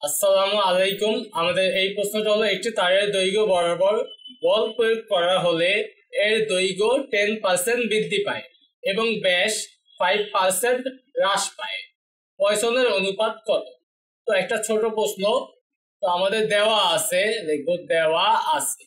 আসসালামু আলাইকুম। আমাদের এই প্রশ্নটা হলো, একটি তারের দৈর্ঘ্য বরাবর বল প্রয়োগ করা হলে এর দৈর্ঘ্য 10% বৃদ্ধি পায় এবং ব্যাস 5% হ্রাস পায়। পয়সনের অনুপাত কত? তো একটা ছোট প্রশ্ন। তো আমাদের দেওয়া আছে, লিখব দেওয়া আছে।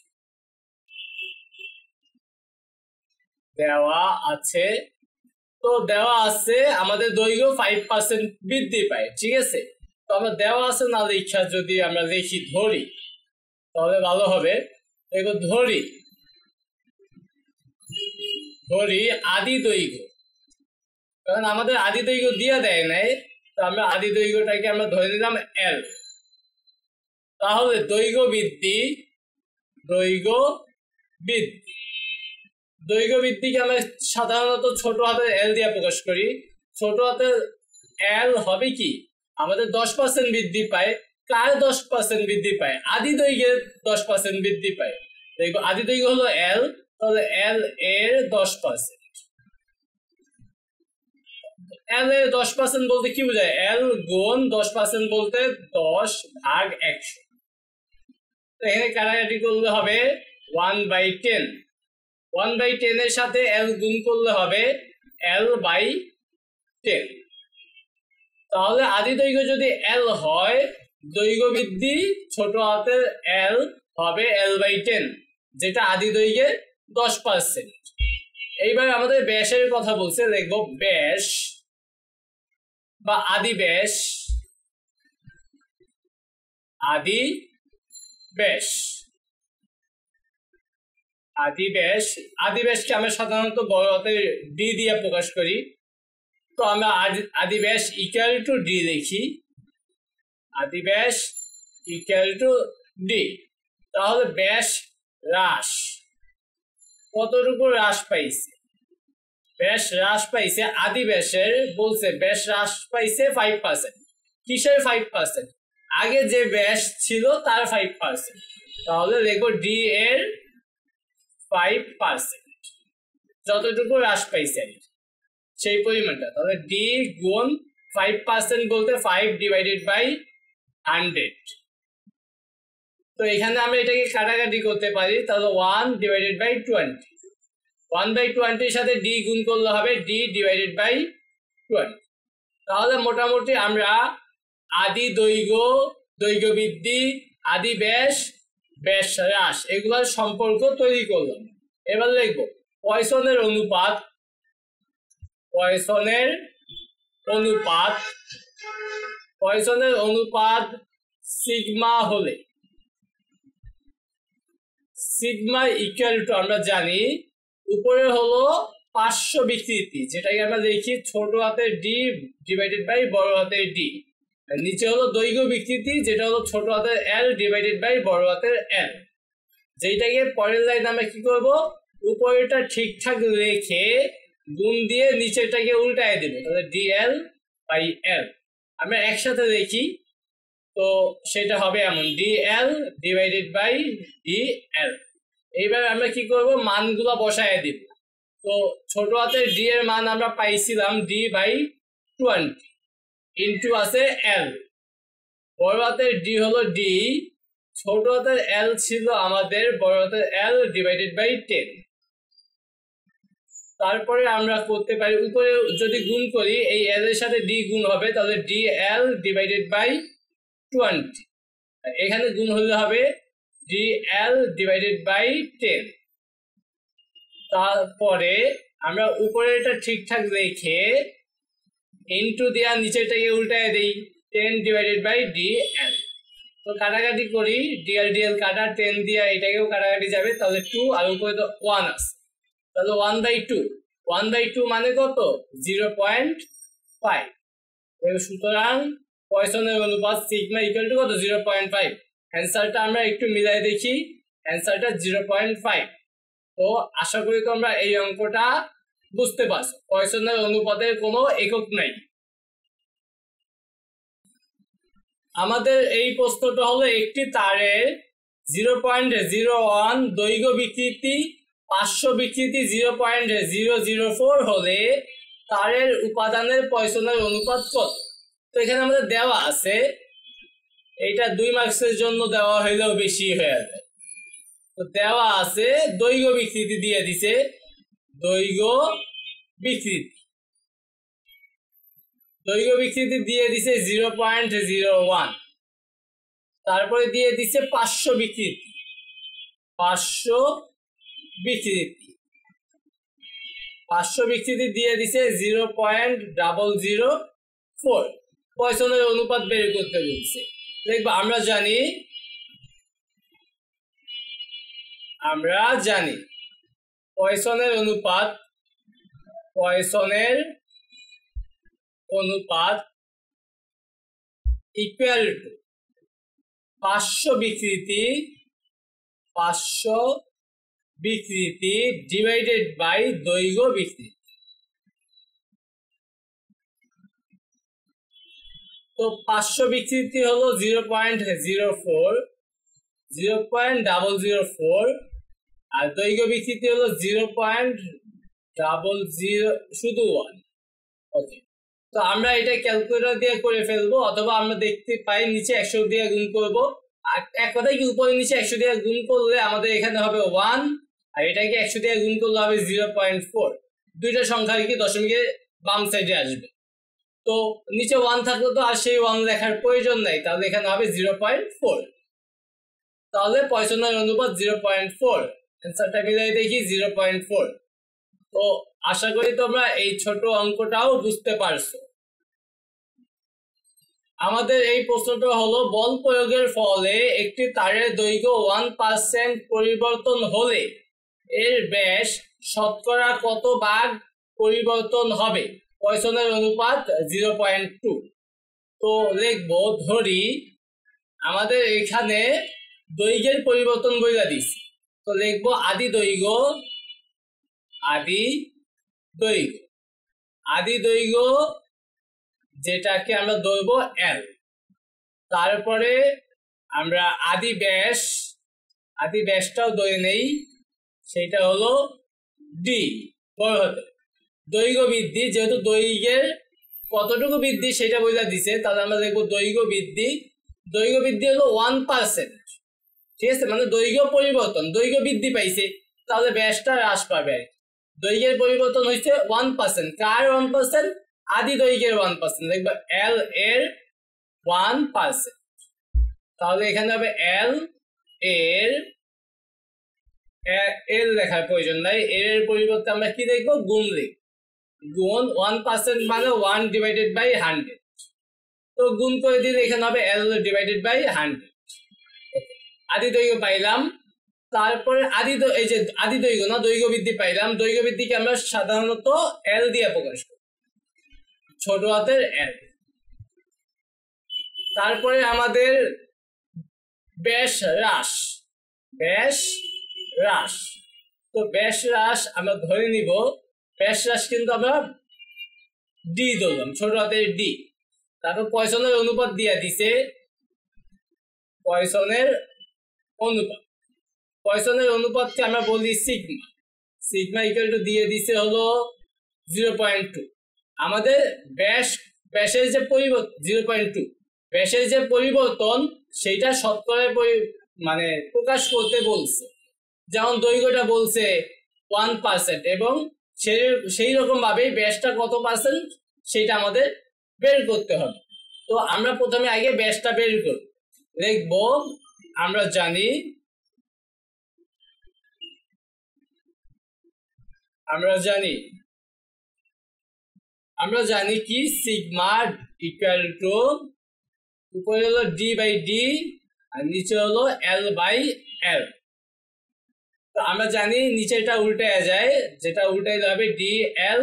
তো দেওয়া আছে আমাদের দৈর্ঘ্য 5% বৃদ্ধি পায়, ঠিক আছে। তো আমরা দেওয়া আছে না লিখা যদি আমরা লিখি ধরি তাহলে ভালো হবে। দেখো ধরি আদি দৈর্ঘ্য, কারণ আমাদের আদি দৈর্ঘ্য দিয়ে দেয় নাই, তো আমরা আদি দৈর্ঘ্যটাকে আমরা ধরে নিলাম এল। তাহলে দৈর্ঘ্য বৃদ্ধিকে আমরা সাধারণত ছোট হাতের এল দিয়ে প্রকাশ করি। ছোট হাতের এল হবে কি, আমাদের 10% বৃদ্ধি পায়। কার 10% বৃদ্ধি পায়? আদি দৈর্ঘ্যের 10% বৃদ্ধি পায়। দেখবো আদি দৈর্ঘ্য হলো এল, তাহলে এল এর 10%। এল এর 10% বলতে কি বোঝায়? এল গুণ 10% বলতে 10/100। তো এখানে কাটাকাটি করলে হবে 1/10। 1/10 এর সাথে এল গুণ করলে হবে L/10। তাহলে আদি দৈর্ঘ্য যদি এল হয়, দৈর্ঘ্য বৃদ্ধি ছোট হাতের এল হবে L/10, যেটা আদি দৈর্ঘ্যের 10%। এইবার আমাদের ব্যাসের কথা বলছে, লিখব ব্যাস বা আদি ব্যাস। আদি ব্যাসকে আমরা সাধারণত বড় হাতের ডি দিয়ে প্রকাশ করি। তো আমরা আদি ব্যাস ইকুয়াল টু ডি লিখি, আদি ব্যাস ইকুয়াল টু ডি। তাহলে ব্যাস হ্রাস কতটুকু হ্রাস পাইছে? ব্যাস হ্রাস পাইছে আদি ব্যাসের, বলছে ব্যাস হ্রাস পাইছে 5%। কিসের 5%? আগে যে ব্যাস ছিল তার 5%। তাহলে লিখবো ডি এর 5%, যতটুকু হ্রাস পাইছে সেই পরিমাণটা। তাহলে ডি গুণ 5% বলতে 5/100। তো এখানে আমরা এটাকে কাটাকাটি করতে পারি, তাহলে 1/20। 1/20 এর সাথে ডি গুণ করলে হবে D/20। তাহলে মোটামুটি আমরা আদি দৈর্ঘ্য বৃদ্ধি, আদি ব্যাস হ্রাস, এগুলোর সম্পর্ক তৈরি করলাম। এবার লিখবো পয়সনের অনুপাত সিগমা হলে, সিগমা ইকুয়াল টু আমরা জানি উপরে হলো পার্শ্ব বিকৃতি, যেটাকে আমরা দেখি ছোট হাতের ডি ডিভাইডেড বাই বড় হাতের ডি। নিচে হলো দৈর্ঘ্য বিকৃতি, যেটা হলো ছোট হাতের এল ডিভাইডেড বাই বড় হাতের এল। যেটাকে পরের লাইন আমরা কি করব, উপরেটা ঠিকঠাক রেখে গুণ দিয়ে নিচেরটাকে উল্টায় দেব, তাহলে DL/L। আমরা একসাথে দেখি, তো সেটা হবে এমন DL ডিভাইডেড বাই DL। এইবার আমরা কি করব, মানগুলো বসায় দিব। তো ছোট হাতের ডি এর মান আমরা পাইছিলাম D/20 ইন্টু আছে L। বড় হাতের ডি হলো ডি, ছোট হাতের এল ছিল আমাদের বড় হাতের এল ডিভাইডেড বাই 10। তারপরে আমরা করতে পারি, উপরে যদি গুণ করি এই এল এর সাথে ডি গুণ হবে, তাহলে DL ডিভাইডেড বাই 20। এখানে গুণ হলে হবে DL ডিভাইডেড বাই 10। তারপরে আমরা উপরেরটা ঠিকঠাক রেখে ইন্টু দেওয়া নিচেরটাকে উল্টায় দেই, 10 ডিভাইডেড বাই DL। তো কাটাকাটি করি, DL কাটা, 10 দিয়া এটাকেও কাটাকাটি যাবে, তাহলে 2 আর উপরে তো 1 আছে, তাহলে 1/2 মানে কত? 0.5। সুতরাং পয়সনের অনুপাত সিগমা ইকুয়াল টু কত? 0.5। অ্যান্সারটা আমরা একটু মিলাই দেখি, অ্যান্সারটা 0.5। তো আশা করি তোমরা এই অঙ্কটা বুঝতে পারছো। পয়সনের অনুপাতের কোনো একক নাই। আমাদের এই প্রশ্নটা হলো, একটি তারের 0.01 দৈর্ঘ্য বিকৃতি, পার্শ্ব বিকৃতি 0.004 হলে তারের উপাদানের পয়সনের অনুপাত কত? তো এখানে আমাদের দেওয়া আছে এটা 2 মার্কসের জন্য দেওয়া হইলেও বেশি হয়ে যাবে। তো দেওয়া আছে দৈর্ঘ্য বিকৃতি দিয়ে দিছে, দৈর্ঘ্য বিকৃতি দিয়ে দিছে 0.01, তারপরে দিয়ে দিছে 500 বিকৃতি দিয়ে দিছে 0.004। পয়সনের অনুপাত বের করতে বলছে। দেখবা আমরা জানি পয়সনের অনুপাত ইকুয়াল টু 500 বিকৃতি ডিভাইডেড বাই দৈর্ঘ্য বিকৃতি। তো 500 বিকৃতি হলো 0.004 আর দৈর্ঘ্য বিকৃতি হলো 0.001। ওকে, তো আমরা এটা ক্যালকুলেটর দিয়ে করে ফেলবো, অথবা আমরা দেখতে পাই নিচে 100 দিয়ে গুণ করব। আর এক কথায় কি উপরে নিচে 100 দিয়ে গুণ করলে আমাদের এখানে হবে 1, আর এটাকে 100 দিয়ে গুণ করলে হবে 0.4। দুইটা সংখ্যার কি দশমিকের বাম সাইডে আসবে। তো নিচে 1 থাকলে তো আর সেই 1 লেখার প্রয়োজন নাই, তাহলে এখানে হবে 0.4। তাহলে পয়সনের অনুপাত 0.4, অ্যান্সারটা মিলাই দেখি 0.4। তো আশা করি তোমরা এই ছোট অঙ্কটাও বুঝতে পারছো। আমাদের এই প্রশ্নটা হলো বল প্রয়োগের ফলে একটি তারের দৈর্ঘ্য 1% পরিবর্তন হলে এর ব্যাস শতকরা কত ভাগ পরিবর্তন হবে? পয়সনের অনুপাত 0.2। তো লিখবো, ধরি আমাদের এখানে দৈর্ঘ্যের পরিবর্তন বইলা দিছি। তো লিখবো আদি দৈর্ঘ্য যেটাকে আমরা ধরবো L। তারপরে আমরা আদি ব্যাসটাও ধরে নেই, সেটা হলো D বড় হাতে। দৈর্ঘ্য বৃদ্ধি, যেহেতু দৈর্ঘ্যের কতটুকু বৃদ্ধি সেটা বইলা দিছে, তাহলে আমরা লিখবো দৈর্ঘ্য বৃদ্ধি হলো 1%। ঠিক আছে, মানে দৈর্ঘ্য পরিবর্তন, দৈর্ঘ্য বৃদ্ধি পাইছে, তাহলে ব্যাসটা হ্রাস পাবে আর কি। দৈর্ঘ্যের পরিবর্তন হয়েছে 1%। কার 1%? আদি দৈর্ঘ্যের 1%। দেখবা L এর 1%। তাহলে এখানে হবে L লেখার প্রয়োজন নাই, এর পরিবর্তে আমরা কি দেখবো? গুণ 1% মানে 1/100। তো গুণ করে দিলে এখানে হবে L/100। আদি দৈর্ঘ্য পাইলাম। তারপরে আদি দৈর্ঘ্য না, দৈর্ঘ্য বৃদ্ধি পাইলাম। দৈর্ঘ্য বৃদ্ধিকে আমরা সাধারণত L দিয়ে প্রকাশ করি, ছোট হাতের L। তারপরে আমাদের ব্যাস হ্রাস। তো ব্যাস হ্রাস আমরা ধরে নিব, ব্যাস হ্রাস কিন্তু আমরা D ধরলাম, ছোট হাতের D। তারপর পয়সনের অনুপাত দিয়ে দিছে, পয়সনের অনুপাতকে আমরা বলি সিগমা ইকুয়াল টু দিয়ে দিছে হলো 0.2। আমাদের ব্যাসের যে পরিবর্তন 0.2, ব্যাসের যে পরিবর্তন সেইটা শতকরায় মানে প্রকাশ করতে বলছে। যেমন দৈর্ঘ্যটা বলছে 1% এবং সেই রকম ভাবে ব্যাসটা কত পার্সেন্ট সেটা আমাদের বের করতে হবে। তো আমরা প্রথমে আগে ব্যাসটা বের করব। লিখবো, আমরা জানি কি সিগমা ইকুয়াল টু উপরে হলো D/D আর নিচে হলো L/L। তো আমরা জানি নিচেটা উল্টায় যায়, যেটা উল্টাইলে হবে DL।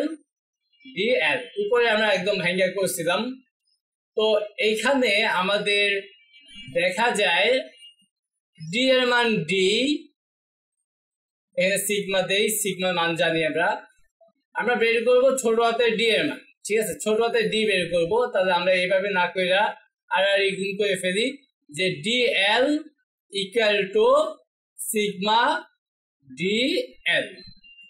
উপরে আমরা একদম ভেঙে করছিলাম। তো এইখানে আমাদের দেখা যায় D এর মান D, এখানে সিগমা দেই, সিগমার মান জানি আমরা বের করবো ছোট হাতের D এর মান। ঠিক আছে, ছোট হাতের D বের করবো। তাহলে আমরা এইভাবে না কইরা আর গুণ করে ফেলি যে DL equal to sigma DL।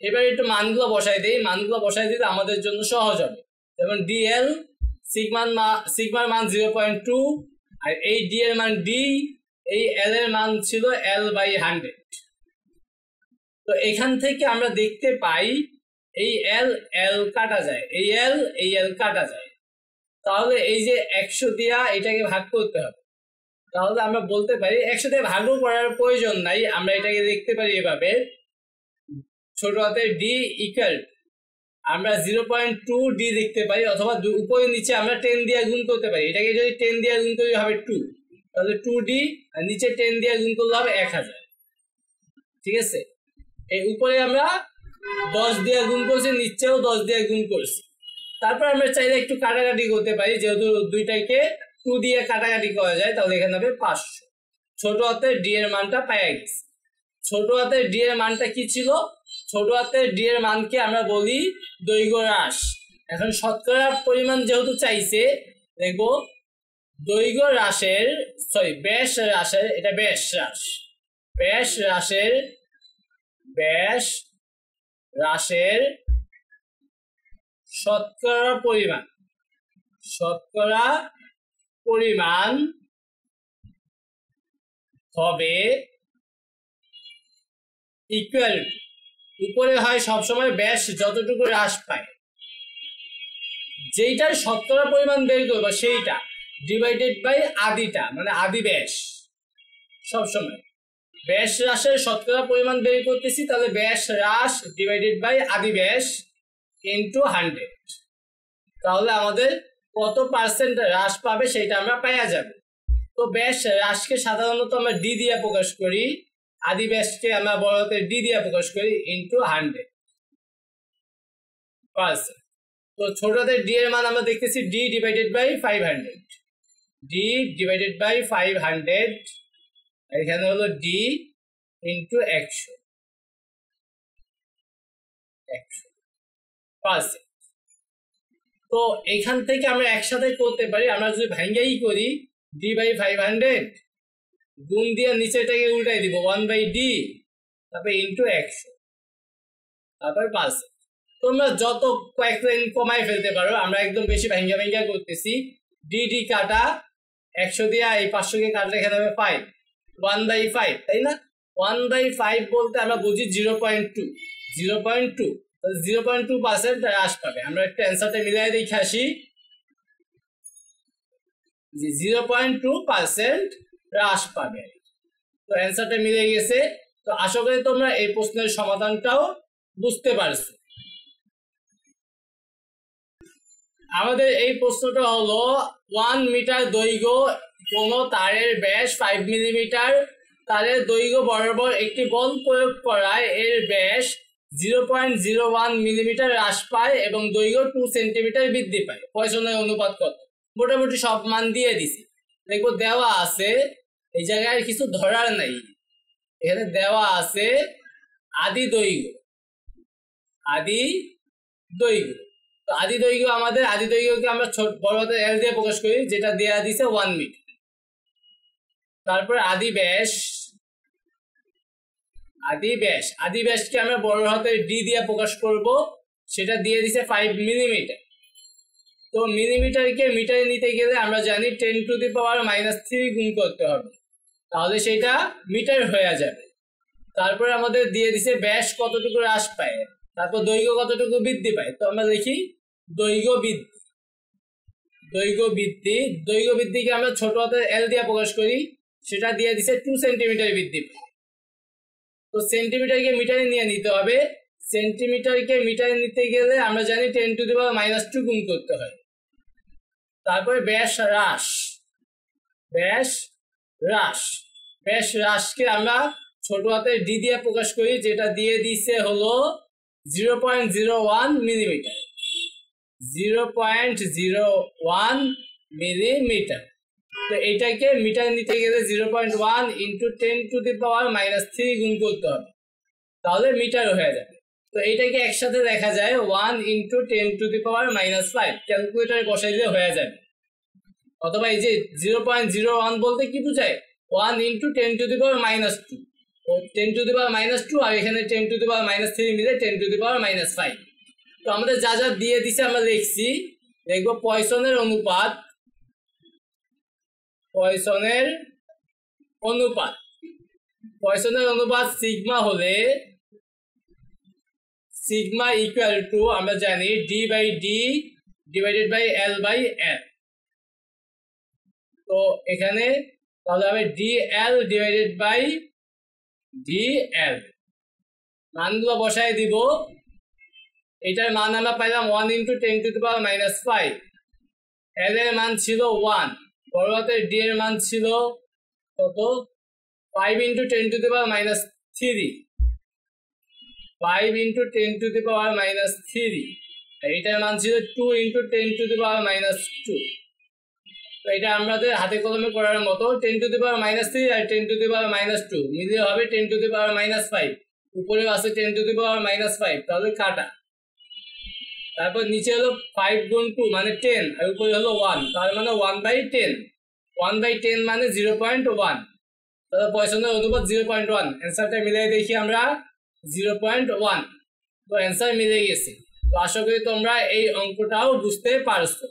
এবার একটু মানগুলো বসাই দেই, মানগুলো বসাই দিলে আমাদের জন্য সহজ হবে। যেমন DL সিগমার মান 0.2 আর এই ডি এর মান ডি, এই এল এর মান ছিল L/100। তো এখান থেকে আমরা দেখতে পাই এই এল এল কাটা যায়, এই এল কাটা যায়। তাহলে এই যে 100 দিয়া এটাকে ভাগ করতে হবে। তাহলে আমরা বলতে পারি 100 দিয়ে ভাগও করার প্রয়োজন নাই, আমরা এটাকে দেখতে পারি এভাবে, ছোট হাতের ডি ইকুয়াল আমরা 0.2 ডি লিখতে পারি, অথবা উপরে নিচে আমরা 10 দিয়ে গুণ করতে পারি। এটাকে যদি 10 দিয়ে গুণ করি হবে 2, তাহলে 2 ডি, আর নিচে 10 দিয়ে গুণ করলে হবে 1000। ঠিক আছে, এই উপরে আমরা 10 দিয়ে গুণ করছি, নিচেও 10 দিয়ে গুণ করছি। তারপর আমরা চাইলে একটু কাটাকাটি করতে পারি, যেহেতু দুইটাকে 2 দিয়ে কাটাকাটি করা যায়, তাহলে এখানে হবে 500। ছোট হাতের ডি এর মানটা পাওয়া গেছে। ছোট হাতের ডি এর মানটা কি ছিল? ছোট হাতের ডি এর মানকে আমরা বলি দৈর্ঘ্য হ্রাস। এখন শতকরা পরিমাণ যেহেতু চাইছে, দেখবো দৈর্ঘ্য হ্রাসের, ব্যাস হ্রাসের, এটা ব্যাস হ্রাস, ব্যাস হ্রাসের শতকরা পরিমাণ হবে ইকুয়াল, উপরে হয় সবসময় ব্যাস যতটুকু হ্রাস পায়, যেইটার শতকরা পরিমাণ বের করবো সেইটা ডিভাইডেড বাই আদিটা, মানে আদি ব্যাস। সবসময় ব্যাস হ্রাসের শতকরা পরিমাণ বের করতেছি, তাহলে ব্যাস হ্রাস ডিভাইডেড বাই আদি ব্যাস ইন্টু 100। তাহলে আমাদের কত পার্সেন্ট হ্রাস পাবে সেটা আমরা পাওয়া যাবে। তো ব্যাস হ্রাসকে সাধারণত আমরা ডি দিয়ে প্রকাশ করি, আদি ব্যাসকে আমরা বড় হাতের ডি দিয়ে প্রকাশ করি, ইন্টু 100%। তো ছোট হাতের ডি এর মান আমরা দেখতেছি D divided by 500, D divided by 500, এখানে হলো ডি ইন্টু 100%। তো এখান থেকে আমরা একসাথে করতে পারি, আমরা যদি ভাঙ্গাই করি ডি বাই 500 গুণ দিয়ে নিচেটাকে উল্টাই দিব 1/d, তারপর ইন্টু 100, তারপর পার্সেন্ট। তোমরা যত কয়েক লাইন কমাই ফেলতে পারো, আমরা একদম বেশি ভাঙ্গা করতেছি। ডি ডি কাটা, 100 দিয়ে এই 500 কে কাটলে এখানে হবে 5, 1/5, তাই না? 1/5 বলতে আমরা বুঝি 0.2, 0.2% হ্রাস পাবে। আমরা একটা অ্যান্সারটা মিলাই দেখে আসি, 0.2% হ্রাস পাবে। তো অ্যান্সারটা মিলে গেছে। তো আশা করি তোমরা এই প্রশ্নের সমাধানটাও বুঝতে পারছো। আমাদের এই প্রশ্নটা হলো 1 মিটার দৈর্ঘ্য কোন তারের ব্যাস 5 মিলিমিটার, তারের দৈর্ঘ্য বরাবর একটি বল প্রয়োগ করায় এর ব্যাস 0.01 মিলিমিটার হ্রাস পায় এবং দৈর্ঘ্য 2 সেন্টিমিটার বৃদ্ধি পায়। পয়সনের অনুপাত কত? মোটামুটি সব মান দিয়ে দিছি। দেখবো দেওয়া আছে, এই জায়গায় কিছু ধরার নাই, এখানে দেওয়া আছে আদি দৈর্ঘ্য। তো আদি দৈর্ঘ্য আমাদের, আদি দৈর্ঘ্যকে আমরা বড় হাতের এল দিয়ে প্রকাশ করি, যেটা দেয়া দিছে 1 মিটার। তারপর আদি ব্যাসকে আমরা বড় হাতের ডি দিয়ে প্রকাশ করব, সেটা দিয়ে দিছে 5 মিলিমিটার। তো মিলিমিটারকে মিটারে নিতে গেলে আমরা জানি 10⁻³ গুণ করতে হবে, তাহলে সেটা মিটার হয়ে যাবে। তারপর আমাদের দিয়ে দিছে ব্যাস কতটুকু হ্রাস পায়, তারপর দৈর্ঘ্য কতটুকু বৃদ্ধি পায়। তো আমরা লিখি দৈর্ঘ্য বৃদ্ধিকে আমরা ছোট হাতের এল দিয়ে প্রকাশ করি, সেটা দিয়ে দিছে 2 সেন্টিমিটার বৃদ্ধি পায়। তো সেন্টিমিটারকে মিটারে নিয়ে নিতে হবে, সেন্টিমিটারকে মিটারে নিতে গেলে আমরা জানি 10⁻² গুণ করতে হয়। তারপরে ব্যাস হ্রাসকে আমরা ছোট হাতের ডি দিয়ে প্রকাশ করি, যেটা দিয়ে দিছে হলো 0.01 মিলিমিটার, 0.01 মিলিমিটার। তো এটাকে মিটার নিতে গেলে 0.1 ইন্টু 10⁻³ গুণ করতে হবে, তাহলে মিটার হয়ে যাবে। তো এটাকে একসাথে দেখা যায় 1 ইন্টু 10⁻⁵, ক্যালকুলেটারে বসাইলে হয়ে যাবে। অথবা এই যে 0.01 বলতে কি বোঝায়, 1 ইন্টু 10⁻², 10⁻² আর এখানে 10⁻³ মিলে 10⁻⁵। তো আমাদের যা যা দিয়ে দিছে আমরা লিখছি, দেখবো পয়সনের অনুপাত পয়সনের অনুপাত। পয়সনের অনুপাত সিগমা হলে সিগমা ইকুয়াল টু আমরা জানি D by D divided by L by L. তো এখানে তাহলে হবে D L divided by D L. মানগুলো বসাই দিব। এটার মান আমরা পাইলাম 1 × 10⁻⁻5। এল এর মান ছিল 1, বড় হাতের ডি এর মান ছিল কত 5 × 10⁻³ 5 × 10⁻³ এইটার মান ছিল 2 × 10⁻²। তো এটা আমাদের হাতে কলমে করার মতো 10⁻³ আর 10⁻² মিলিয়ে হবে 10⁻5। উপরে আছে 10⁻5, তাহলে কাটা। তারপর নিচে হলো 5 × 2 মানে 10 আর উপরে হলো 1, তার মানে 1/10। 1/10 মানে 0.1। তাহলে পয়সনের অনুপাত 0.1। অ্যান্সারটা মিলিয়ে দেখি আমরা 0.1। তো অ্যান্সার মিলে গেছে। তো আশা করি তোমরা এই অঙ্কটাও বুঝতে পারছো।